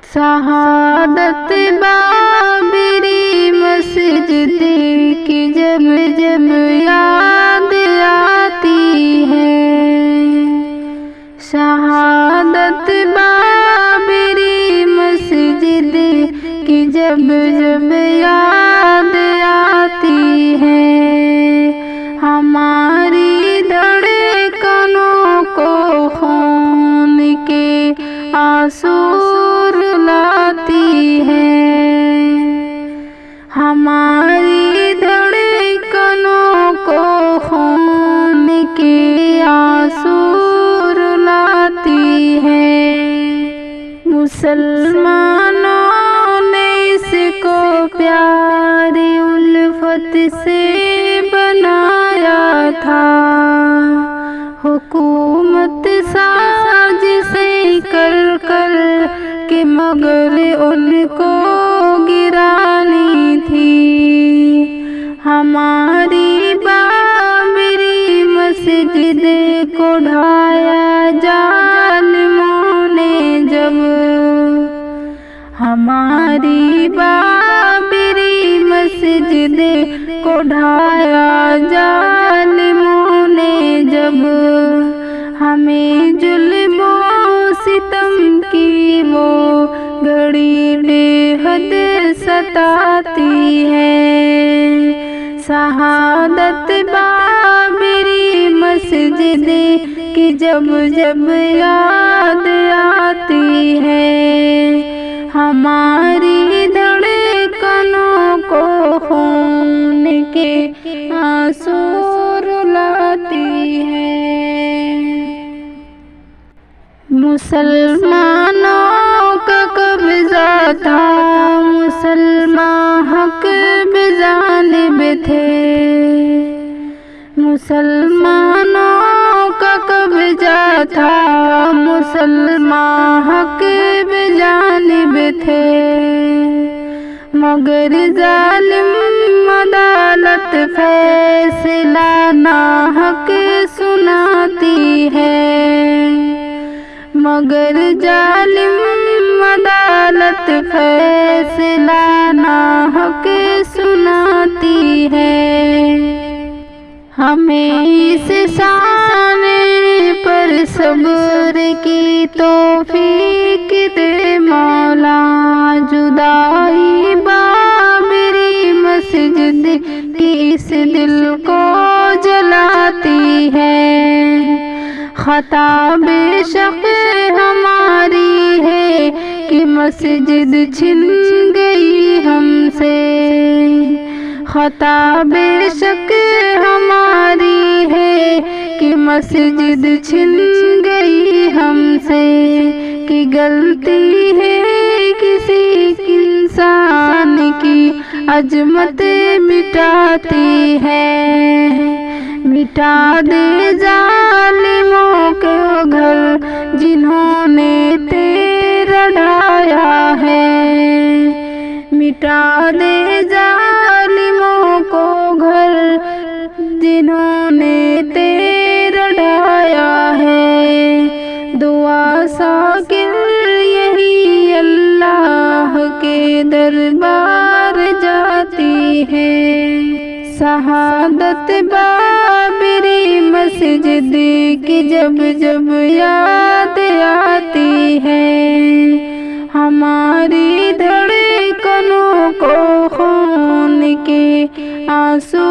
शहादत बाबरी मस्जिद की जब जब याद आती है, शहादत बाबरी मस्जिद की जब जब याद आती है, हमारी धड़कनों को खून के आंसू रुलाती है, हमारी धड़कनों को खून के आंसू रुलाती है। मुसलमानों ने इसको प्यारी उल्फत से बनाया था, हुकूमत साजिशें कर कर के मगर उनको गिरानी थी, हमारी बाबरी मस्जिद को ढाया जालिमों ने जब, हमारी बाबरी मस्जिद को ढाया जालिमों ने जब, हमें जुल्मों सितम की वो घड़ी बेहद सताती है, शहादत बाबरी मस्जिद की जब जब याद आती है, हमारी धड़कनों को खून के आंसू रुलाती है। मुसलमानों का कब्जा था, मुसलमान हक बेजानिब थे, मुसलमानों का कब्जा था, मुसलमान हक बेजानिब थे, मगर जालिम अदालत फैसला नाहक सुनाती है, मगर जालिम अदालत फैसला नाहक सुनाती है, हमें इस साने पर सब्र की तौफीक दे मौला, जुदाई बाबरी मस्जिद की इस दिल को जलाती है, खता बेशक हमारी है कि मस्जिद छिन गई हमसे, खता बेशक हमारी है कि मस्जिद छिन गई हमसे, कि गलती है किसी इंसान की अजमत मिटाती है, मिटा दे जालिमों के घर जिन्होंने तेरा ढाया है, मिटा दे जालिमों को घर जिन्होंने तेरा ढाया है, दुआ साकिर यही अल्लाह के दरबार जाती है, शहादत बाबरी मस्जिद की जब जब याद आती है, हमारी धड़कनों को खून के आंसू